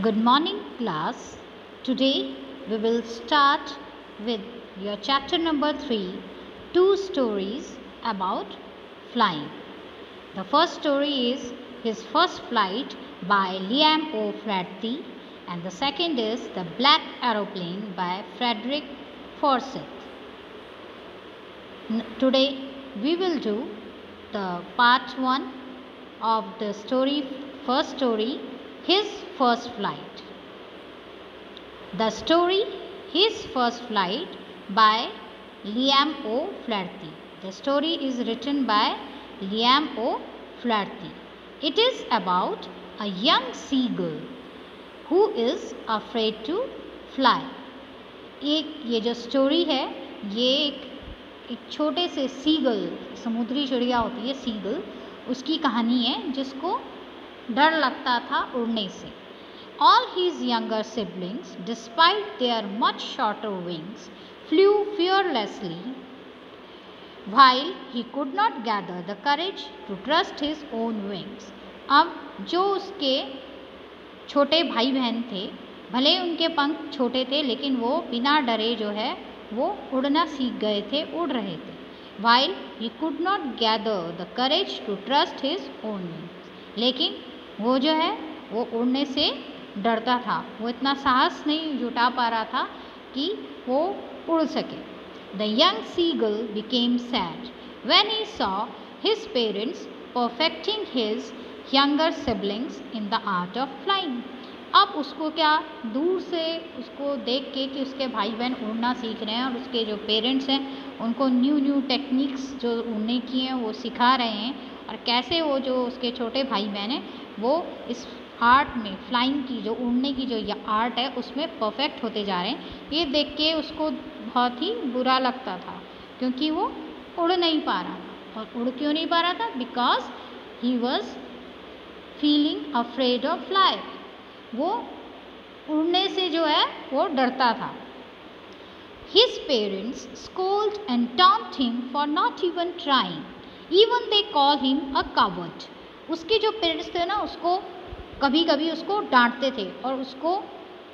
Good morning, class. Today we will start with your chapter number 3, two stories about flying. The first story is His First Flight by Liam O'Flaherty, and the second is The Black Aeroplane by Frederick Forsyth. Today we will do the part 1 of the first story, His First Flight. The story His First Flight by Liam O'Flaherty. The story is written by Liam O'Flaherty. It is about a young seagull who is afraid to fly. ये जो story है ये एक छोटे से seagull, समुद्री चिड़िया होती है सीगल, उसकी कहानी है जिसको डर लगता था उड़ने से. All his younger siblings, despite their much shorter wings, flew fearlessly, while he could not gather the courage to trust his own wings. अब जो उसके छोटे भाई बहन थे, भले उनके पंख छोटे थे लेकिन वो बिना डरे जो है वो उड़ना सीख गए थे, उड़ रहे थे. While he could not gather the courage to trust his own wings. लेकिन वो जो है वो उड़ने से डरता था, वो इतना साहस नहीं जुटा पा रहा था कि वो उड़ सके. The young seagull became sad when he saw his parents perfecting his younger siblings in the art of flying. अब उसको क्या, दूर से उसको देख के कि उसके भाई बहन उड़ना सीख रहे हैं और उसके जो पेरेंट्स हैं उनको न्यू टेक्निक्स जो उड़ने की हैं वो सिखा रहे हैं, और कैसे वो जो उसके छोटे भाई बहन हैं वो इस आर्ट में, फ्लाइंग की जो उड़ने की जो आर्ट है उसमें परफेक्ट होते जा रहे हैं, ये देख के उसको बहुत ही बुरा लगता था क्योंकि वो उड़ नहीं पा रहा था. और उड़ क्यों नहीं पा रहा था? Because he was feeling afraid of fly. वो उड़ने से जो है वो डरता था. His parents scold and taunt him for not even trying. Even they call him a coward. उसके जो पेरेंट्स थे ना उसको कभी कभी उसको डांटते थे और उसको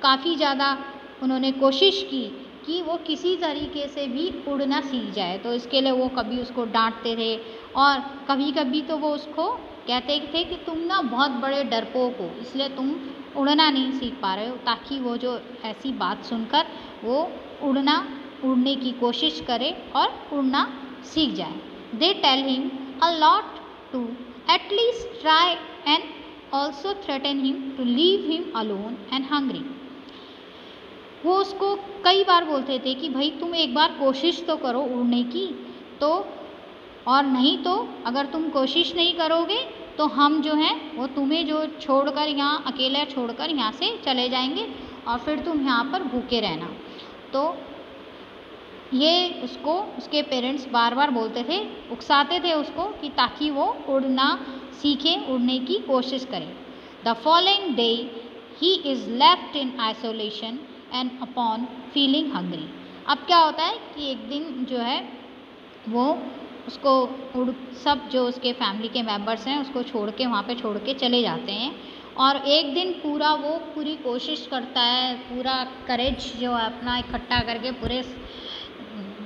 काफ़ी ज़्यादा उन्होंने कोशिश की कि वो किसी तरीके से भी उड़ना सीख जाए. तो इसके लिए वो कभी उसको डांटते थे और कभी कभी तो वो उसको कहते थे कि तुम ना बहुत बड़े डरपोक हो, इसलिए तुम उड़ना नहीं सीख पा रहे हो, ताकि वो जो ऐसी बात सुनकर वो उड़ने की कोशिश करे और उड़ना सीख जाए. They tell him a lot to at least try and also threaten him to leave him alone and hungry. वो उसको कई बार बोलते थे कि भाई तुम एक बार कोशिश तो करो उड़ने की, तो और नहीं तो अगर तुम कोशिश नहीं करोगे तो हम जो हैं वो तुम्हें जो छोड़कर यहाँ अकेला छोड़कर यहाँ से चले जाएंगे और फिर तुम यहाँ पर भूखे रहना. तो ये उसको उसके पेरेंट्स बार बार बोलते थे, उकसाते थे उसको कि ताकि वो उड़ना सीखे, उड़ने की कोशिश करे. The following day he is left in isolation and upon feeling hungry. अब क्या होता है कि एक दिन जो है वो उसको सब जो उसके फैमिली के मेंबर्स हैं उसको छोड़ के वहाँ पे छोड़ के चले जाते हैं, और एक दिन पूरा वो पूरी कोशिश करता है, पूरा करेज जो है अपना इकट्ठा करके पूरे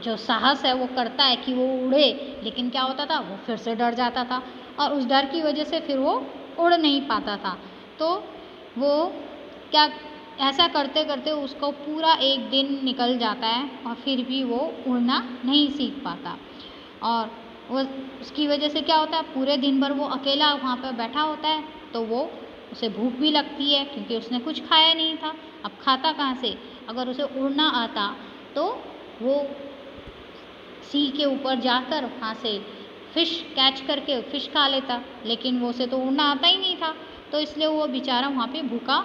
जो साहस है वो करता है कि वो उड़े. लेकिन क्या होता था, वो फिर से डर जाता था और उस डर की वजह से फिर वो उड़ नहीं पाता था. तो वो क्या, ऐसा करते करते उसको पूरा एक दिन निकल जाता है और फिर भी वो उड़ना नहीं सीख पाता. और वो उसकी वजह से क्या होता है, पूरे दिन भर वो अकेला वहाँ पर बैठा होता है, तो वो उसे भूख भी लगती है क्योंकि उसने कुछ खाया नहीं था. अब खाता कहाँ से? अगर उसे उड़ना आता तो वो सी के ऊपर जाकर वहाँ से फ़िश कैच करके फ़िश खा लेता, लेकिन वो उसे तो उड़ना आता ही नहीं था, तो इसलिए वो बेचारा वहाँ पे भूखा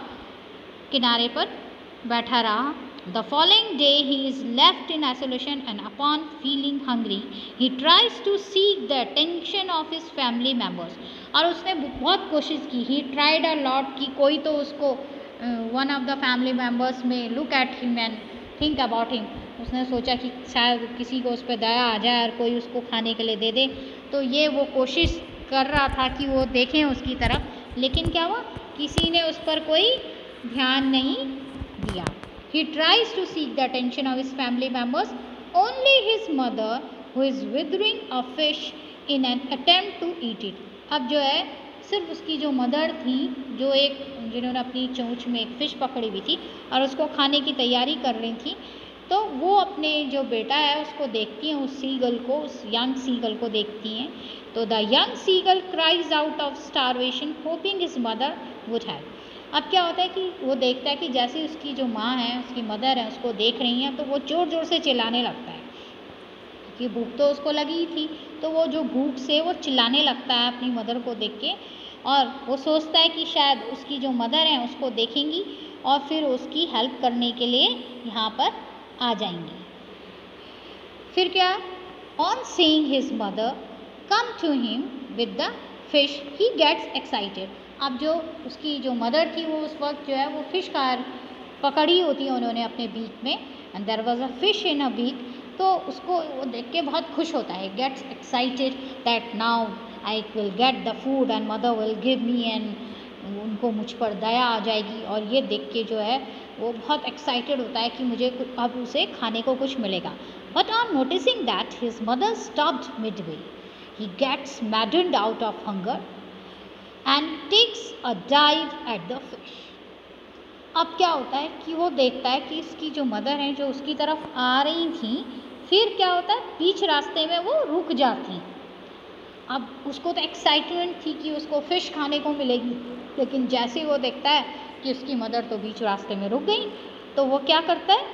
किनारे पर बैठा रहा. The following day he is left in isolation and upon feeling hungry he tries to seek the attention of his family members. और उसने बहुत कोशिश की, he tried a lot कि कोई तो उसको one of the family members में look at him and think about him. उसने सोचा कि शायद किसी को उस पर दया आ जाए और कोई उसको खाने के लिए दे दे. तो ये वो कोशिश कर रहा था कि वो देखें उसकी तरफ, लेकिन क्या हुआ, किसी ने उस पर कोई ध्यान नहीं दिया। He tries to seek the attention of his family members. Only his mother, who is withering a fish in an attempt to eat it. अब जो है सिर्फ उसकी जो मदर थी, जो जिन्होंने अपनी चोंच में एक फ़िश पकड़ी हुई थी और उसको खाने की तैयारी कर रही थी, तो वो अपने जो बेटा है उसको देखती हैं, उस सीगल को, उस यंग सीगल को देखती हैं। तो the young seagull cries out of starvation hoping his mother would help. अब क्या होता है कि वो देखता है कि जैसे उसकी जो माँ है, उसकी मदर है, उसको देख रही हैं, तो वो ज़ोर ज़ोर से चिल्लाने लगता है क्योंकि भूख तो उसको लगी थी। तो वो जो भूख से वो चिल्लाने लगता है अपनी मदर को देख के, और वो सोचता है कि शायद उसकी जो मदर है उसको देखेंगी और फिर उसकी हेल्प करने के लिए यहाँ पर आ जाएंगी। फिर क्या, on seeing his mother come to him with the fish he gets excited. अब जो उसकी जो मदर थी वो उस वक्त जो है वो फ़िश पकड़ी होती है उन्होंने अपने बीक में, and there was a fish in a beak. तो उसको वो देख के बहुत खुश होता है, gets excited that now I will get the food and mother will give me, एंड उनको मुझ पर दया आ जाएगी। और ये देख के जो है वो बहुत एक्साइटेड होता है कि मुझे अब उसे खाने को कुछ मिलेगा। But on noticing that his mother stopped midway, he gets maddened out of hunger and takes a dive at the fish. अब क्या होता है कि वो देखता है कि इसकी जो मदर हैं जो उसकी तरफ आ रही थी, फिर क्या होता है बीच रास्ते में वो रुक जाती। अब उसको तो एक्साइटमेंट थी कि उसको फ़िश खाने को मिलेगी, लेकिन जैसे ही वो देखता है कि उसकी मदर तो बीच रास्ते में रुक गई, तो वो क्या करता है,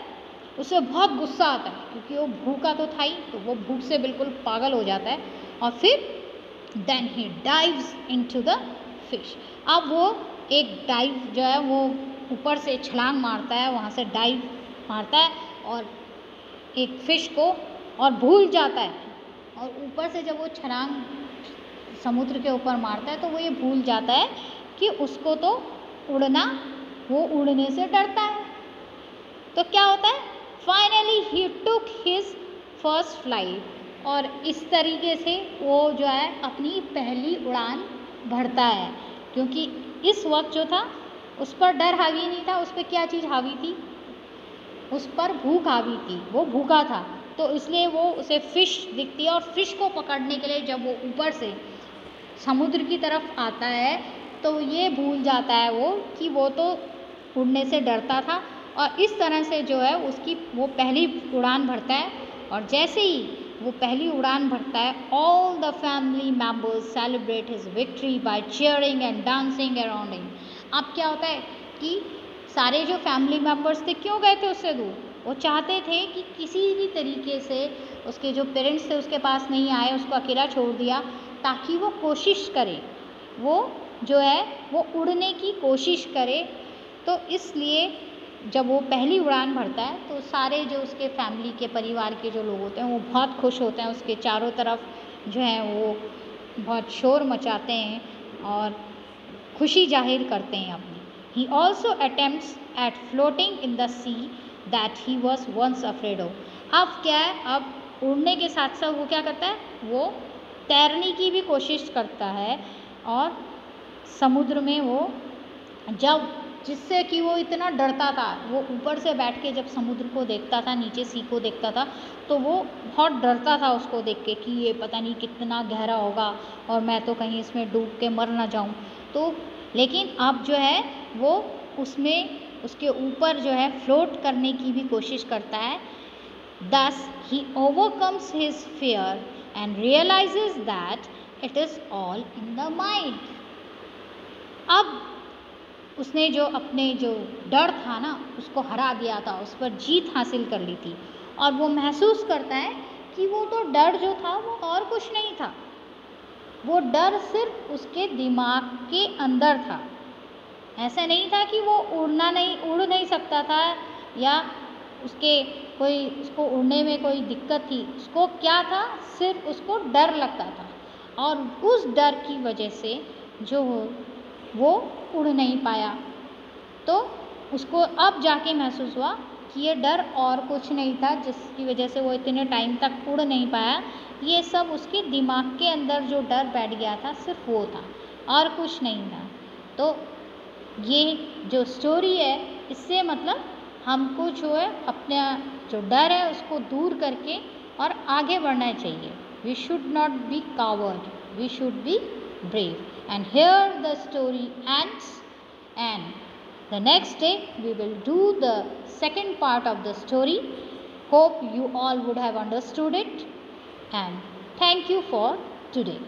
उसे बहुत गुस्सा आता है क्योंकि वो भूखा तो था ही, तो वो भूख से बिल्कुल पागल हो जाता है। और फिर then he dives into the fish. अब वो एक डाइव जो है वो ऊपर से छलांग मारता है, वहाँ से डाइव मारता है और एक फ़िश को और भूल जाता है। और ऊपर से जब वो छलांग समुद्र के ऊपर मारता है तो वो ये भूल जाता है कि उसको तो उड़ना, वो उड़ने से डरता है। तो क्या होता है, finally he took his first flight, और इस तरीके से वो जो है अपनी पहली उड़ान भरता है। क्योंकि इस वक्त जो था उस पर डर हावी नहीं था, उस पर क्या चीज़ हावी थी, उस पर भूख हावी थी, वो भूखा था। तो इसलिए वो उसे फ़िश दिखती है और फ़िश को पकड़ने के लिए जब वो ऊपर से समुद्र की तरफ आता है तो ये भूल जाता है वो कि वो तो उड़ने से डरता था, और इस तरह से जो है उसकी वो पहली उड़ान भरता है। और जैसे ही वो पहली उड़ान भरता है, all the family members celebrate his victory by cheering and dancing around him. अब क्या होता है कि सारे जो फैमिली मेम्बर्स थे क्यों गए थे उससे दूर, वो चाहते थे कि किसी भी तरीके से उसके जो पेरेंट्स थे उसके पास नहीं आए, उसको अकेला छोड़ दिया ताकि वो कोशिश करे, वो जो है वो उड़ने की कोशिश करे। तो इसलिए जब वो पहली उड़ान भरता है तो सारे जो उसके फैमिली के परिवार के जो लोग होते हैं वो बहुत खुश होते हैं, उसके चारों तरफ जो है वो बहुत शोर मचाते हैं और खुशी जाहिर करते हैं अपनी। He also attempts at floating in the sea that he was once afraid of. अब क्या है, अब उड़ने के साथ साथ वो क्या करता है, वो तैरने की भी कोशिश करता है। और समुद्र में वो जब जिससे कि वो इतना डरता था, वो ऊपर से बैठ के जब समुद्र को देखता था, नीचे सी को देखता था, तो वो बहुत डरता था उसको देख के कि ये पता नहीं कितना गहरा होगा और मैं तो कहीं इसमें डूब के मर ना जाऊं। तो लेकिन अब जो है वो उसमें उसके ऊपर जो है फ्लोट करने की भी कोशिश करता है। Thus he overcomes his fear and realizes that it is all in the mind. अब उसने जो अपने जो डर था ना उसको हरा दिया था, उस पर जीत हासिल कर ली थी, और वो महसूस करता है कि वो तो डर जो था वो और कुछ नहीं था, वो डर सिर्फ उसके दिमाग के अंदर था। ऐसा नहीं था कि वो उड़ नहीं सकता था या उसको उड़ने में कोई दिक्कत थी। उसको क्या था, सिर्फ उसको डर लगता था, और उस डर की वजह से जो वो उड़ नहीं पाया। तो उसको अब जाके महसूस हुआ कि ये डर और कुछ नहीं था जिसकी वजह से वो इतने टाइम तक उड़ नहीं पाया, ये सब उसके दिमाग के अंदर जो डर बैठ गया था सिर्फ वो था और कुछ नहीं था। तो ये जो स्टोरी है इससे मतलब हमको जो है अपना जो डर है उसको दूर करके और आगे बढ़ना चाहिए. We should not be coward, we should be brave. And here the story ends, and the next day we will do the second part of the story. Hope you all would have understood it, and thank you for today.